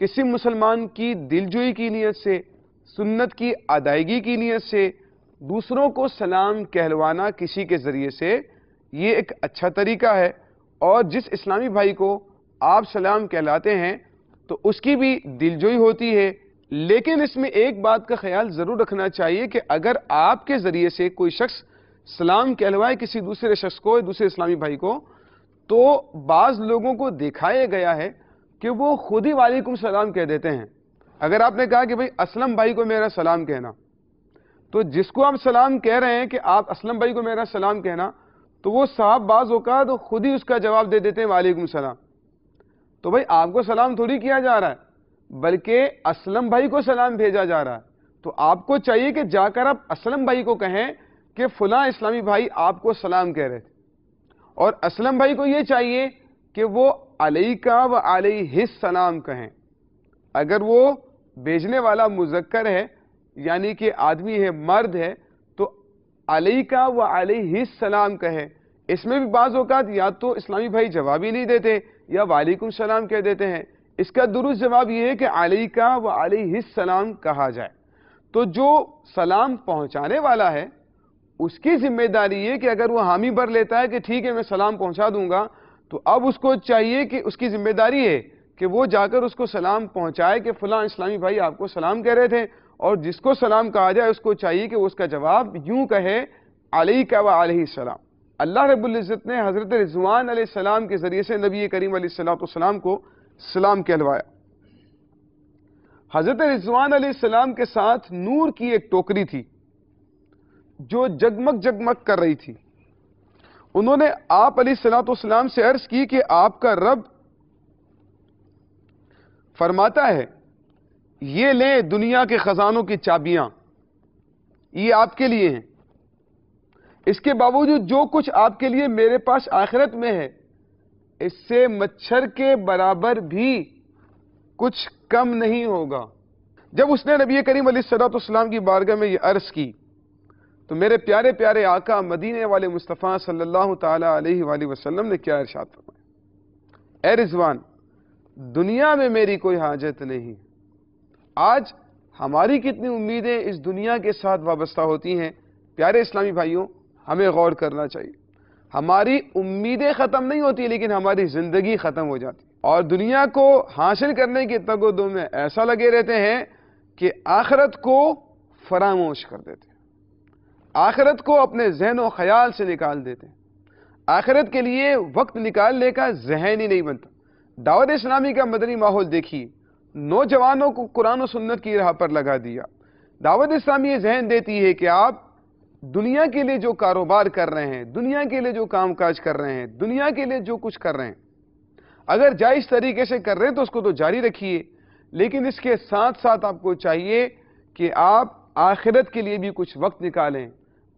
کسی مسلمان کی دلجوئی کی نیت سے، سنت کی ادائیگی کی نیت سے دوسروں کو سلام کہلوانا کسی کے ذریعے سے، یہ ایک اچھا طریقہ ہے، اور جس اسلامی بھائی کو آپ سلام کہلاتے ہیں تو اس کی بھی دلجوئی ہوتی ہے۔ لیکن اس میں ایک بات کا خیال ضرور رکھنا چاہیے کہ اگر آپ کے ذریعے سے کوئی شخص سلام کہلوائے کسی دوسرے شخص کو، دوسرے اسلامی بھائی کو، تو بعض لوگوں کو دکھایا گیا ہے کہ وہ خود ہی وعلیکم السلام کہہ دیتے ہیں۔ اگر آپ نے کہا کہ بھئی اسلم بھائی کو میرا سلام کہنا، تو جس کو آپ سلام کہہ رہے ہیں کہ آپ اسلم بھائی کو میرا سلام کہنا، تو وہ صاحب بعض اوقات خود ہی اس کا جواب دے دیتے ہیں وعلیکم السلام۔ تو بھئی آپ کو سلام تھوڑی کیا جا رہا ہے، بلکہ اسلم بھائی کو سلام بھیجا جا رہا ہے۔ تو آپ کو چاہیے کہ جا کر آپ اسلم بھائی کو کہیں کہ فلاں اسلامی بھائی آپ کو سلام کہہ رہے تھے، اور اسلم بھائی کو یہ چاہیے کہ وہ علیکہ و علیہ السلام کہیں۔ اگر وہ بھیجنے والا مذکر ہے، یعنی کہ آدمی ہے، مرد ہے، تو علیکہ و علیہ السلام کہے۔ اس میں بھی بعض اوقات یا تو اسلامی بھائی جواب ہی نہیں دیتے یا وعلیکم السلام کہہ دیتے ہیں۔ اس کا درست جواب یہ ہے کہ علیکہ و علیہ السلام کہا جائے۔ تو جو سلام پہنچانے والا ہے اس کی ذمہ داری ہے کہ اگر وہ حامی بھر لیتا ہے کہ ٹھیک ہے میں سلام پہنچا دوں گا، تو اب اس کو چاہیے کہ اس کی ذمہ داری ہے کہ وہ جا کر اس کو سلام پہنچائے کہ فلاں اسلامی بھائی آپ کو سلام کہہ رہے تھے، اور جس کو سلام کہا جائے اس کو چاہیے کہ وہ اس کا جواب یوں کہے علیکہ و علیہ السلام۔ اللہ رب العزت نے حضرت رضوان علیہ السلام کے ذریعے سے نبی کریم علیہ السلام کو سلام کہلوایا۔ حضرت رضوان علیہ السلام کے ساتھ نور کی ایک ٹوکری تھی جو جگمگ جگمگ کر رہی تھی۔ انہوں نے آپ علیہ السلام سے عرض کی کہ آپ کا رب فرماتا ہے یہ لیں دنیا کے خزانوں کی چابیاں، یہ آپ کے لیے ہیں، اس کے باوجود جو کچھ آپ کے لیے میرے پاس آخرت میں ہے اس سے مچھر کے برابر بھی کچھ کم نہیں ہوگا۔ جب اس نے نبی کریم علیہ السلام کی بارگاہ میں یہ عرض کی تو میرے پیارے پیارے آقا مدینے والے مصطفیٰ صلی اللہ تعالی علیہ وآلہ وسلم نے کیا ارشاد فرمایا، اے رضوان دنیا میں میری کوئی حاجت نہیں۔ آج ہماری کتنی امیدیں اس دنیا کے ساتھ وابستہ ہوتی ہیں۔ پیارے اسلامی بھائیوں، ہمیں غور کرنا چاہیے۔ ہماری امیدیں ختم نہیں ہوتی لیکن ہماری زندگی ختم ہو جاتی، اور دنیا کو حاصل کرنے کی تگ و دو میں ایسا لگے رہتے ہیں کہ آخرت کو فراموش کر دیتے ہیں، آخرت کو اپنے ذہن و خیال سے نکال دیتے ہیں، آخرت کے لیے وقت نکالنے کا ذہن ہی نہیں بنتا۔ دعوت اسلامی کا مدنی ماحول دیکھیے، نوجوانوں کو قرآن و سنت کی راہ پر لگا دیا۔ دعوت اسلامی یہ ذہن دیتی ہے کہ آپ دنیا کے لیے جو کاروبار کر رہے ہیں، دنیا کے لیے جو کام کاج کر رہے ہیں، دنیا کے لیے جو کچھ کر رہے ہیں، اگر جائز طریقے سے کر رہے ہیں تو اس کو تو جاری رکھیے، لیکن اس کے ساتھ ساتھ آپ کو چاہیے کہ آپ آخرت کے لیے بھی کچھ وقت نکالیں،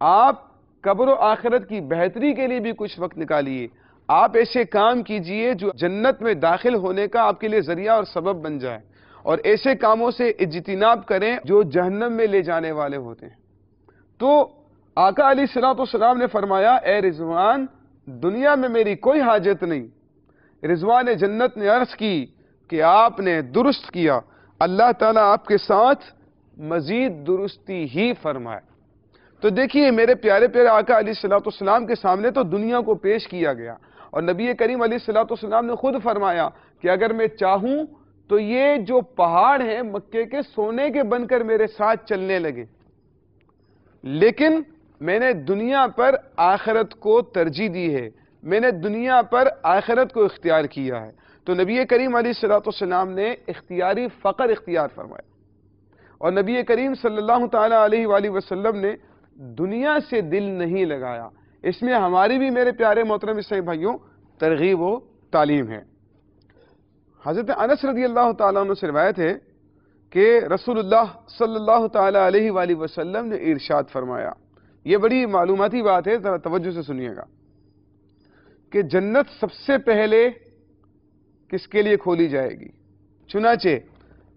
آپ قبر و آخرت کی بہتری کے لیے بھی کچھ وقت نکالیے، آپ ایسے کام کیجئے جو جنت میں داخل ہونے کا آپ کے لیے ذریعہ اور سبب بن جائے، اور ایسے کاموں سے اجتناب کریں جو جہنم میں لے جانے والے ہوتے ہیں۔ تو آقا علیہ السلام نے فرمایا، اے رضوان دنیا میں میری کوئی حاجت نہیں۔ رضوان جنت نے عرض کی کہ آپ نے درست کیا، اللہ تعالیٰ آپ کے ساتھ مزید درستی ہی فرمائے۔ تو دیکھیے میرے پیارے پیارے آقا علیہ السلام کے سامنے تو دنیا کو پیش کیا گیا، اور نبی کریم علیہ السلام نے خود فرمایا کہ اگر میں چاہوں تو یہ جو پہاڑ ہیں مکے کے سونے کے بن کر میرے ساتھ چلنے لگے، لیکن میں نے دنیا پر آخرت کو ترجیح دی ہے، میں نے دنیا پر آخرت کو اختیار کیا ہے۔ تو نبی کریم علیہ السلام نے اختیاری فقر اختیار فرمایا، اور نبی کریم صلی اللہ تعالی علیہ وآلہ وسلم نے دنیا سے دل نہیں لگایا۔ اس میں ہماری بھی میرے پیارے محترم اسلامی بھائیوں ترغیب و تعلیم ہے۔ حضرت انس رضی اللہ تعالیٰ عنہ سے روایت ہے کہ رسول اللہ صلی اللہ تعالی علیہ وآلہ وسلم نے ارشاد فرمایا، یہ بڑی معلوماتی بات ہے، ذرا توجہ سے سنیے گا، کہ جنت سب سے پہلے کس کے لیے کھولی جائے گی؟ چنانچہ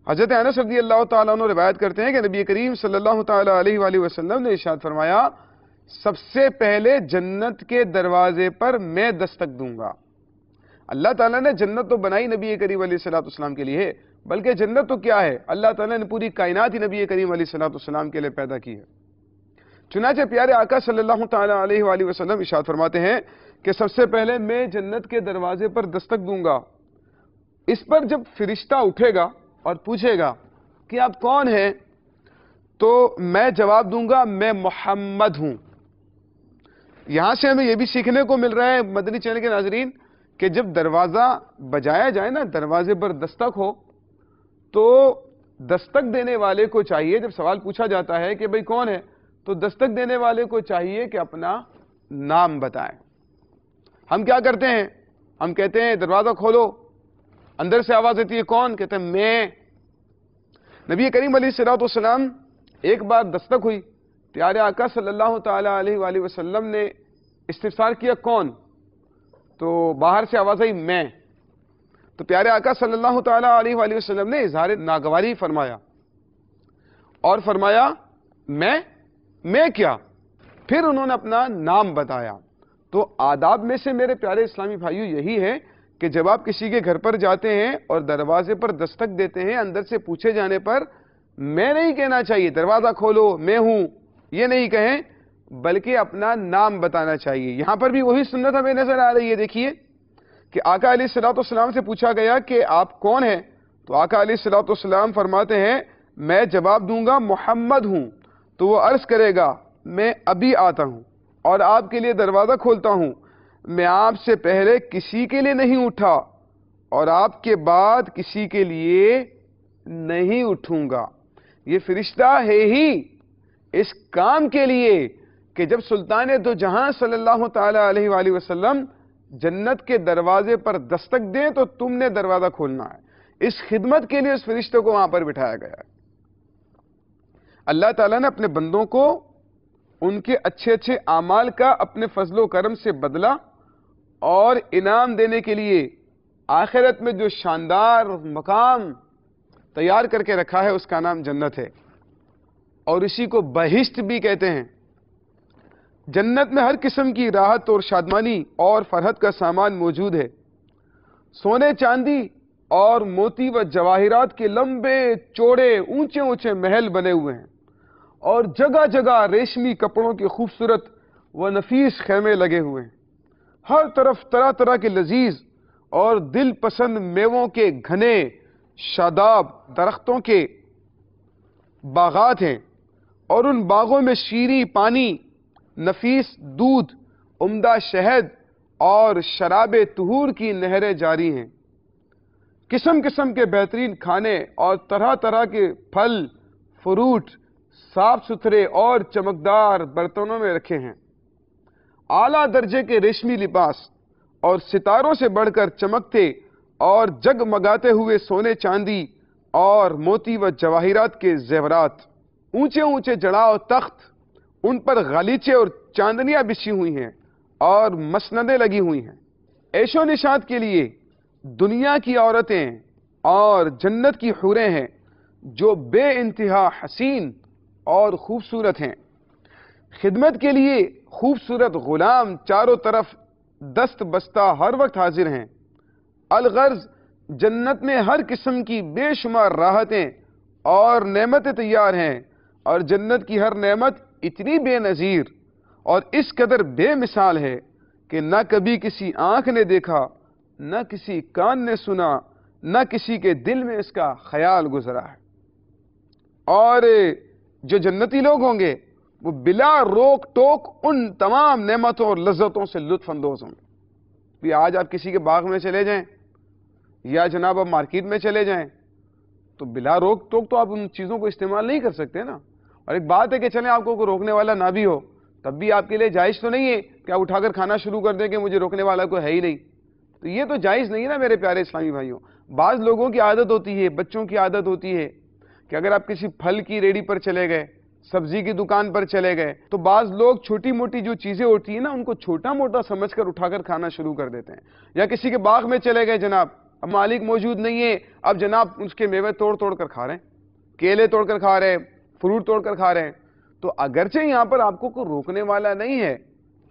حضرت انس رضی اللہ تعالیٰ عنہ روایت کرتے ہیں کہ نبی کریم صلی اللہ تعالی علیہ وآلہ وسلم نے ارشاد فرمایا، سب سے پہلے جنت کے دروازے پر میں دستک دوں گا۔ اللہ تعالیٰ نے جنت تو بنائی نبی کریم علیہ السلام کے لیے، بلکہ جنت تو کیا ہے، اللہ تعالیٰ نے پوری کائنات ہی نبی کریم علیہ الصلوۃ والسلام کے لیے پیدا کی ہے۔ چنانچہ پیارے آقا صلی اللہ تعالیٰ علیہ وآلہ وسلم ارشاد فرماتے ہیں کہ سب سے پہلے میں جنت کے دروازے پر دستک دوں گا، اس پر جب فرشتہ اٹھے گا اور پوچھے گا کہ آپ کون ہیں، تو میں جواب دوں گا میں محمد ہوں۔ یہاں سے ہمیں یہ بھی سیکھنے کو مل رہا ہے مدنی چینل کے ناظرین کہ جب دروازہ بجایا جائے نا، دروازے پر دستک ہو، تو دستک دینے والے کو چاہیے، جب سوال پوچھا جاتا ہے کہ بھئی کون ہے، تو دستک دینے والے کو چاہیے کہ اپنا نام بتائیں۔ ہم کیا کرتے ہیں، ہم کہتے ہیں دروازہ کھولو، اندر سے آواز آتی ہے کون، کہتے ہیں میں۔ نبی کریم علیہ الصلوۃ والسلام ایک بار دستک ہوئی، پیارے آقا صلی اللہ تعالی علیہ وآلہ وسلم نے استفسار کیا کون، تو باہر سے آواز آئی میں۔ تو پیارے آقا صلی اللہ تعالی علیہ وآلہ وسلم نے اظہار ناگواری فرمایا اور فرمایا میں کیا، پھر انہوں نے اپنا نام بتایا۔ تو آداب میں سے میرے پیارے اسلامی بھائیو یہی ہے کہ جب آپ کسی کے گھر پر جاتے ہیں اور دروازے پر دستک دیتے ہیں، اندر سے پوچھے جانے پر میں نہیں کہنا چاہیے دروازہ کھولو میں ہوں، یہ نہیں کہیں، بلکہ اپنا نام بتانا چاہیے۔ یہاں پر بھی وہی سنت ہمیں نظر آ رہی ہے۔ دیکھیے کہ آقا علیہ الصلوۃ والسلام سے پوچھا گیا کہ آپ کون ہیں، تو آقا علیہ الصلوۃ والسلام فرماتے ہیں میں جواب دوں گا محمد ہوں، تو وہ عرض کرے گا میں ابھی آتا ہوں اور آپ کے لیے دروازہ کھولتا ہوں، میں آپ سے پہلے کسی کے لیے نہیں اٹھا اور آپ کے بعد کسی کے لیے نہیں اٹھوں گا۔ یہ فرشتہ ہے ہی اس کام کے لیے کہ جب سلطان دو جہاں صلی اللہ تعالی علیہ وآلہ وسلم جنت کے دروازے پر دستک دیں تو تم نے دروازہ کھولنا ہے۔ اس خدمت کے لیے اس فرشتے کو وہاں پر بٹھایا گیا ہے۔ اللہ تعالیٰ نے اپنے بندوں کو ان کے اچھے اچھے اعمال کا اپنے فضل و کرم سے بدلہ اور انعام دینے کے لیے آخرت میں جو شاندار مقام تیار کر کے رکھا ہے اس کا نام جنت ہے، اور اسی کو بہشت بھی کہتے ہیں۔ جنت میں ہر قسم کی راحت اور شادمانی اور فرحت کا سامان موجود ہے۔ سونے چاندی اور موتی و جواہرات کے لمبے چوڑے اونچے اونچے محل بنے ہوئے ہیں، اور جگہ جگہ ریشمی کپڑوں کے خوبصورت و نفیس خیمے لگے ہوئے ہیں۔ ہر طرف طرح طرح کے لذیذ اور دل پسند میووں کے گھنے شاداب درختوں کے باغات ہیں، اور ان باغوں میں شیریں پانی، نفیس دودھ، عمدہ شہد اور شراب طہور کی نہریں جاری ہیں۔ قسم قسم کے بہترین کھانے اور طرح طرح کے پھل فروٹ صاف ستھرے اور چمکدار برتنوں میں رکھے ہیں۔ اعلیٰ درجے کے ریشمی لباس اور ستاروں سے بڑھ کر چمکتے اور جگمگاتے ہوئے سونے چاندی اور موتی و جواہرات کے زیورات، اونچے اونچے جڑاؤ تخت، ان پر غالیچے اور چاندنیاں بچھی ہوئی ہیں اور مسندیں لگی ہوئی ہیں۔ عیش و نشاط کے لیے دنیا کی عورتیں اور جنت کی حوریں ہیں جو بے انتہا حسین اور خوبصورت ہیں۔ خدمت کے لیے خوبصورت غلام چاروں طرف دست بستہ ہر وقت حاضر ہیں۔ الغرض جنت میں ہر قسم کی بے شمار راحتیں اور نعمتیں تیار ہیں، اور جنت کی ہر نعمت اتنی بے نظیر اور اس قدر بے مثال ہے کہ نہ کبھی کسی آنکھ نے دیکھا، نہ کسی کان نے سنا، نہ کسی کے دل میں اس کا خیال گزرا ہے۔ اور جو جنتی لوگ ہوں گے وہ بلا روک ٹوک ان تمام نعمتوں اور لذتوں سے لطف اندوز ہوں گے۔ بھی آج آپ کسی کے باغ میں چلے جائیں یا جناب آپ مارکیٹ میں چلے جائیں تو بلا روک ٹوک تو آپ ان چیزوں کو استعمال نہیں کر سکتے نا۔ اور ایک بات ہے کہ چلیں آپ کو کوئی روکنے والا نہ بھی ہو، تب بھی آپ کے لیے جائز تو نہیں ہے کہ آپ اٹھا کر کھانا شروع کر دیں کہ مجھے روکنے والا کوئی ہے ہی نہیں۔ تو یہ تو جائز نہیں ہے نا میرے پیارے اسلامی بھائیوں۔ بعض لوگوں کی عادت ہوتی ہے، بچوں کی عادت ہوتی ہے کہ اگر آپ کسی پھل کی ریڑھی پر چلے گئے، سبزی کی دکان پر چلے گئے، تو بعض لوگ چھوٹی موٹی جو چیزیں ہوتی ہیں نا ان کو چھوٹا موٹا سمجھ کر اٹھا کر کھانا شروع کر دیتے ہیں۔ یا کسی کے باغ میں چلے گئے جناب، اب مالک موجود نہیں ہے، اب جناب اس کے میوے توڑ توڑ کر کھا رہے ہیں، کیلے توڑ کر کھا رہے ہیں، فروٹ توڑ کر کھا رہے ہیں۔ تو اگرچہ یہاں پر آپ کو کوئی روکنے والا نہیں ہے،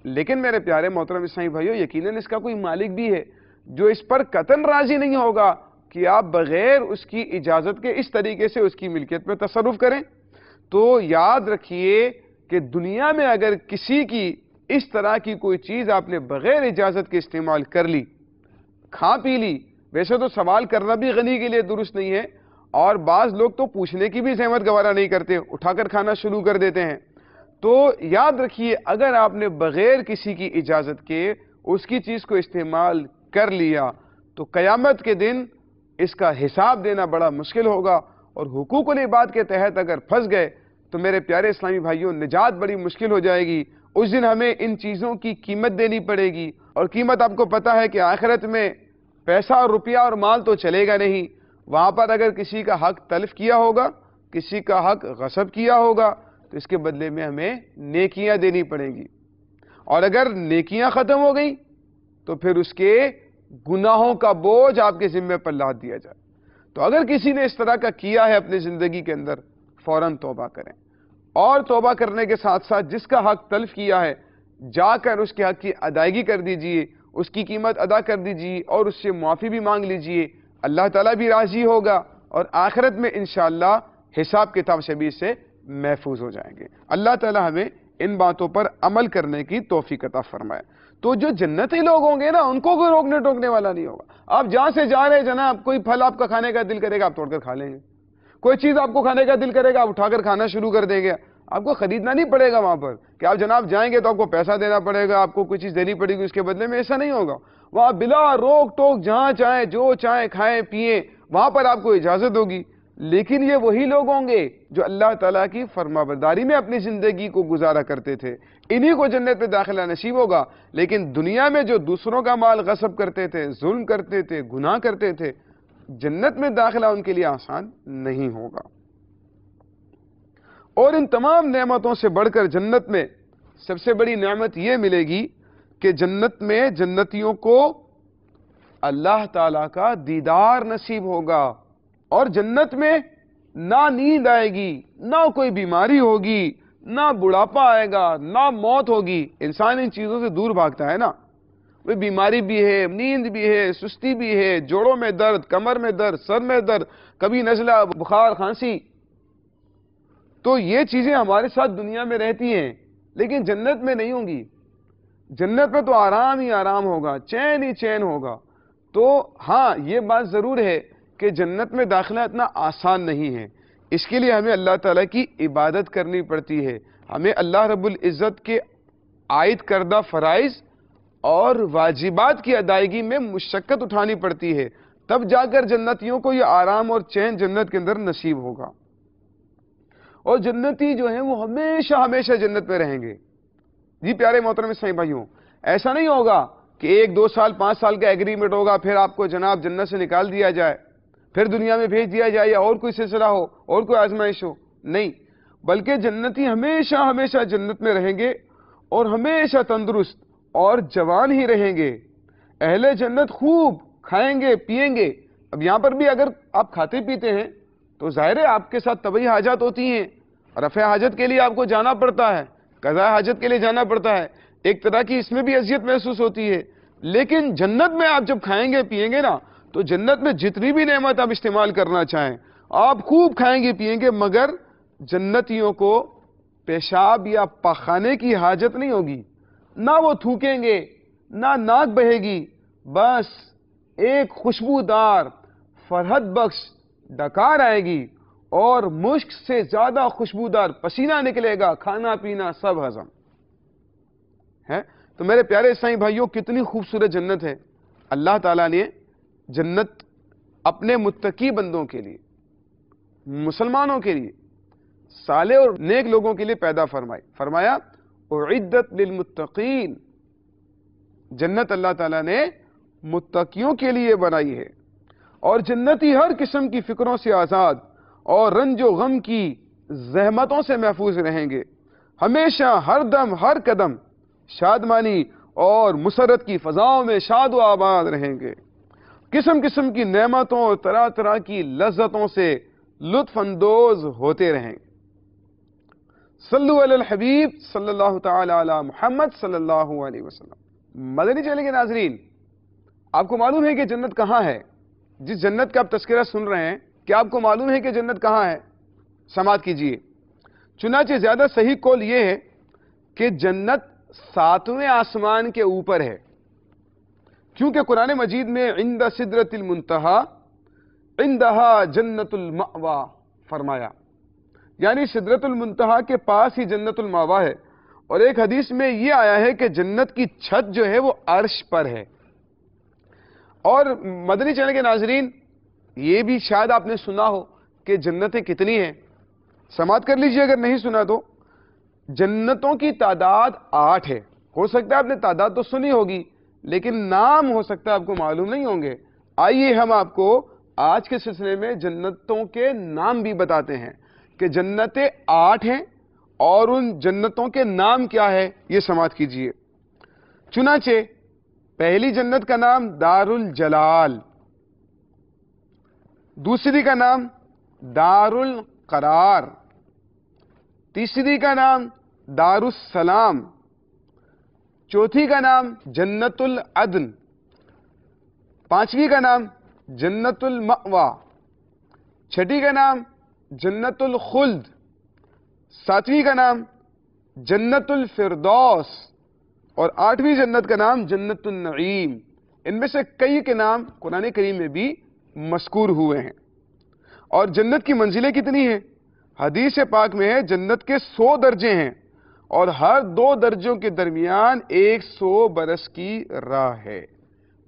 لیکن میرے پیارے محترم اسلامی بھائیوں یقیناً اس کا کوئی مالک بھی ہے جو اس پر قطعاً راضی نہیں ہوگا کہ آپ بغیر اس کی اجازت کے اس طریقے سے اس کی ملکیت میں تصرف کریں، تو یاد رکھیے کہ دنیا میں اگر کسی کی اس طرح کی کوئی چیز آپ نے بغیر اجازت کے استعمال کر لی، کھا پی لی، ویسے تو سوال کرنا بھی غنی کے لیے درست نہیں ہے، اور بعض لوگ تو پوچھنے کی بھی زحمت گوارا نہیں کرتے، اٹھا کر کھانا شروع کر دیتے ہیں۔ تو یاد رکھیے اگر آپ نے بغیر کسی کی اجازت کے اس کی چیز کو استعمال کر لیا تو قیامت کے دن اس کا حساب دینا بڑا مشکل ہوگا، اور حقوق العباد کے تحت اگر پھنس گئے تو میرے پیارے اسلامی بھائیوں نجات بڑی مشکل ہو جائے گی۔ اس دن ہمیں ان چیزوں کی قیمت دینی پڑے گی، اور قیمت آپ کو پتہ ہے کہ آخرت میں پیسہ اور روپیہ اور مال تو چلے گا نہیں، وہاں پر اگر کسی کا حق تلف کیا ہوگا، کسی کا حق غصب کیا ہوگا تو اس کے بدلے میں ہمیں نیکیاں دینی پڑیں گی، اور اگر نیکیاں ختم ہو گئی تو پھر اس کے گناہوں کا بوجھ آپ کے ذمہ پر لاد دیا جائے۔ تو اگر کسی نے اس طرح کا کیا ہے اپنی زندگی کے اندر، فوراً توبہ کریں، اور توبہ کرنے کے ساتھ ساتھ جس کا حق تلف کیا ہے جا کر اس کے حق کی ادائیگی کر دیجئے، اس کی قیمت ادا کر دیجئے، اور اس سے معافی بھی مانگ لیجئے، اللہ تعالیٰ بھی راضی ہوگا، اور آخرت میں انشاءاللہ حساب کتاب سے بھی اس سے محفوظ ہو جائیں گے۔ اللہ تعالیٰ ہمیں ان باتوں پر عمل کرنے کی توفیق عطا فرمائے۔ تو جو جنتی لوگ ہوں گے نا، ان کو کوئی روکنے ٹوکنے والا نہیں ہوگا۔ آپ جہاں سے جا رہے جناب، کوئی پھل آپ کا کھانے کا دل کرے گا آپ توڑ کر کھا لیں گے، کوئی چیز آپ کو کھانے کا دل کرے گا آپ اٹھا کر کھانا شروع کر دیں گے، آپ کو خریدنا نہیں پڑے گا وہاں پر کہ آپ جناب جائیں گے تو آپ کو پیسہ دینا پڑے گا، آپ کو کوئی چیز دینی پڑے گی اس کے بدلے میں، ایسا نہیں ہوگا۔ وہاں بلا روک ٹوک جہاں چاہیں جو چاہیں کھائیں پیئیں، وہاں پر آپ کو اجازت ہوگی۔ لیکن یہ وہی لوگ ہوں گے جو اللہ تعالیٰ کی فرمانبرداری میں اپنی زندگی کو گزارا کرتے تھے، انہی کو جنت میں داخلہ نصیب ہوگا۔ لیکن دنیا میں جو دوسروں کا مال غصب کرتے تھے، ظلم کرتے تھے، گناہ کرتے تھے، جنت میں داخلہ ان کے لیے آسان نہیں ہوگا۔ اور ان تمام نعمتوں سے بڑھ کر جنت میں سب سے بڑی نعمت یہ ملے گی کہ جنت میں جنتیوں کو اللہ تعالیٰ کا دیدار نصیب ہوگا، اور جنت میں نہ نیند آئے گی، نہ کوئی بیماری ہوگی، نہ بڑھاپا آئے گا، نہ موت ہوگی۔ انسان ان چیزوں سے دور بھاگتا ہے نا، وہ بیماری بھی ہے، نیند بھی ہے، سستی بھی ہے، جوڑوں میں درد، کمر میں درد، سر میں درد، کبھی نزلہ، بخار، کھانسی۔ تو یہ چیزیں ہمارے ساتھ دنیا میں رہتی ہیں، لیکن جنت میں نہیں ہوں گی۔ جنت میں تو آرام ہی آرام ہوگا، چین ہی چین ہوگا۔ تو ہاں یہ بات ضرور ہے کہ جنت میں داخلہ اتنا آسان نہیں ہے، اس کے لیے ہمیں اللہ تعالیٰ کی عبادت کرنی پڑتی ہے، ہمیں اللہ رب العزت کے عائد کردہ فرائض اور واجبات کی ادائیگی میں مشقت اٹھانی پڑتی ہے، تب جا کر جنتیوں کو یہ آرام اور چین جنت کے اندر نصیب ہوگا۔ اور جنتی جو ہیں وہ ہمیشہ ہمیشہ جنت میں رہیں گے۔ جی پیارے محترم اسلامی بھائیوں، ایسا نہیں ہوگا کہ 1 2 سال 5 سال کا ایگریمنٹ ہوگا پھر آپ کو جناب جنت سے نکال دیا جائے، پھر دنیا میں بھیج دیا جائے، یا اور کوئی سلسلہ ہو اور کوئی آزمائش ہو، نہیں، بلکہ جنتی ہمیشہ ہمیشہ جنت میں رہیں گے اور ہمیشہ تندرست اور جوان ہی رہیں گے۔ اہل جنت خوب کھائیں گے پیئیں گے۔ اب یہاں پر بھی اگر آپ کھاتے پیتے ہیں تو ظاہر ہے آپ کے ساتھ طبعی حاجات ہوتی ہیں، رفع حاجت کے لیے آپ کو جانا پڑتا ہے، قضاء حاجت کے لیے جانا پڑتا ہے، ایک طرح کی اس میں بھی اذیت محسوس ہوتی ہے۔ لیکن جنت میں آپ جب کھائیں گے پیئیں گے نا، تو جنت میں جتنی بھی نعمت آپ استعمال کرنا چاہیں آپ خوب کھائیں گے پیئیں گے، مگر جنتیوں کو پیشاب یا پاخانے کی حاجت نہیں ہوگی، نہ وہ تھوکیں گے، نہ ناک بہے گی، بس ایک خوشبودار فرحت بخش ڈکار آئے گی اور مشک سے زیادہ خوشبودار پسینہ نکلے گا، کھانا پینا سب ہضم ہے۔ تو میرے پیارے اسلامی بھائیوں، کتنی خوبصورت جنت ہے۔ اللہ تعالیٰ نے جنت اپنے متقی بندوں کے لیے، مسلمانوں کے لیے، صالح اور نیک لوگوں کے لیے پیدا فرمائی۔ فرمایا اعدت للمتقین، جنت اللہ تعالیٰ نے متقیوں کے لیے بنائی ہے، اور جنتی ہر قسم کی فکروں سے آزاد اور رنج و غم کی زحمتوں سے محفوظ رہیں گے، ہمیشہ ہر دم ہر قدم شادمانی اور مسرت کی فضاؤں میں شاد و آباد رہیں گے، قسم قسم کی نعمتوں اور طرح طرح کی لذتوں سے لطف اندوز ہوتے رہیں گے۔ صلو علی الحبیب صلی اللہ تعالی علی محمد صلی اللہ علیہ وسلم۔ مدنی چینل کے ناظرین، آپ کو معلوم ہے کہ جنت کہاں ہے؟ جس جنت کا آپ تذکرہ سن رہے ہیں، کیا آپ کو معلوم ہے کہ جنت کہاں ہے؟ سماعت کیجئے۔ چنانچہ زیادہ صحیح قول یہ ہے کہ جنت 7ویں آسمان کے اوپر ہے، کیونکہ قرآن مجید میں عند سدرۃ المنتہا عندہا جنت المأوی فرمایا، یعنی سدرۃ المنتہا کے پاس ہی جنت المأوی ہے۔ اور ایک حدیث میں یہ آیا ہے کہ جنت کی چھت جو ہے وہ عرش پر ہے۔ اور مدنی چینل کے ناظرین، یہ بھی شاید آپ نے سنا ہو کہ جنتیں کتنی ہیں، سماعت کر لیجئے اگر نہیں سنا تو۔ جنتوں کی تعداد 8 ہے۔ ہو سکتا ہے آپ نے تعداد تو سنی ہوگی، لیکن نام ہو سکتا ہے آپ کو معلوم نہیں ہوں گے۔ آئیے ہم آپ کو آج کے سلسلے میں جنتوں کے نام بھی بتاتے ہیں کہ جنتیں 8 ہیں، اور ان جنتوں کے نام کیا ہے یہ سماعت کیجئے۔ چنانچہ پہلی جنت کا نام دار الجلال، دوسری کا نام دار القرار، تیسری کا نام دار السلام، چوتھی کا نام جنت العدن، پانچویں کا نام جنت المأوی، چھٹی کا نام جنت الخلد، ساتویں کا نام جنت الفردوس، اور 8ویں جنت کا نام جنت النعیم۔ ان میں سے کئی کے نام قرآن کریم میں بھی مذکور ہوئے ہیں۔ اور جنت کی منزلیں کتنی ہیں؟ حدیث پاک میں ہے جنت کے 100 درجے ہیں، اور ہر 2 درجوں کے درمیان 100 برس کی راہ ہے۔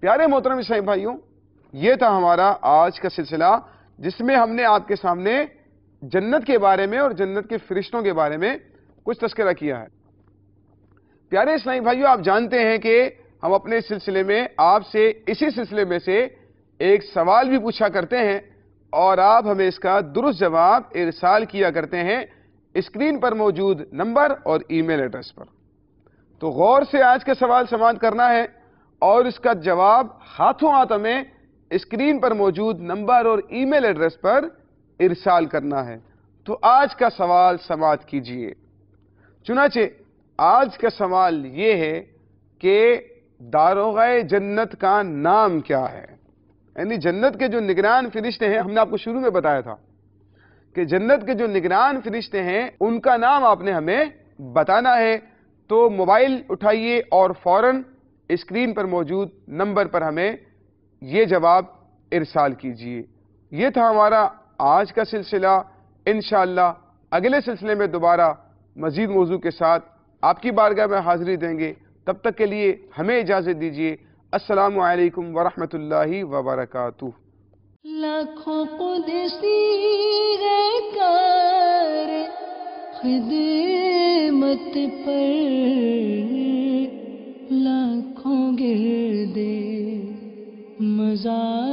پیارے محترم اسلامی بھائیوں، یہ تھا ہمارا آج کا سلسلہ، جس میں ہم نے آپ کے سامنے جنت کے بارے میں اور جنت کے فرشتوں کے بارے میں کچھ تذکرہ کیا ہے۔ پیارے اسلامی بھائیوں، آپ جانتے ہیں کہ ہم اپنے سلسلے میں آپ سے اسی سلسلے میں سے ایک سوال بھی پوچھا کرتے ہیں، اور آپ ہمیں اس کا درست جواب ارسال کیا کرتے ہیں اسکرین پر موجود نمبر اور ای میل ایڈریس پر۔ تو غور سے آج کا سوال سماعت کرنا ہے، اور اس کا جواب ہاتھوں ہاتھ ہمیں اسکرین پر موجود نمبر اور ای میل ایڈریس پر ارسال کرنا ہے۔ تو آج کا سوال سماعت کیجئے۔ چنانچہ آج کا سوال یہ ہے کہ داروغہ جنت کا نام کیا ہے؟ یعنی جنت کے جو نگران فرشتے ہیں، ہم نے آپ کو شروع میں بتایا تھا کہ جنت کے جو نگران فرشتے ہیں ان کا نام آپ نے ہمیں بتانا ہے۔ تو موبائل اٹھائیے اور فوراً اسکرین پر موجود نمبر پر ہمیں یہ جواب ارسال کیجئے۔ یہ تھا ہمارا آج کا سلسلہ۔ انشاءاللہ اگلے سلسلے میں دوبارہ مزید موضوع کے ساتھ آپ کی بارگاہ میں حاضری دیں گے۔ تب تک کے لیے ہمیں اجازت دیجیے۔ السلام علیکم ورحمۃ اللہ وبرکاتہ۔ لاکھوں قدسی ہے کار خدمت پر، لاکھوں گردے مزار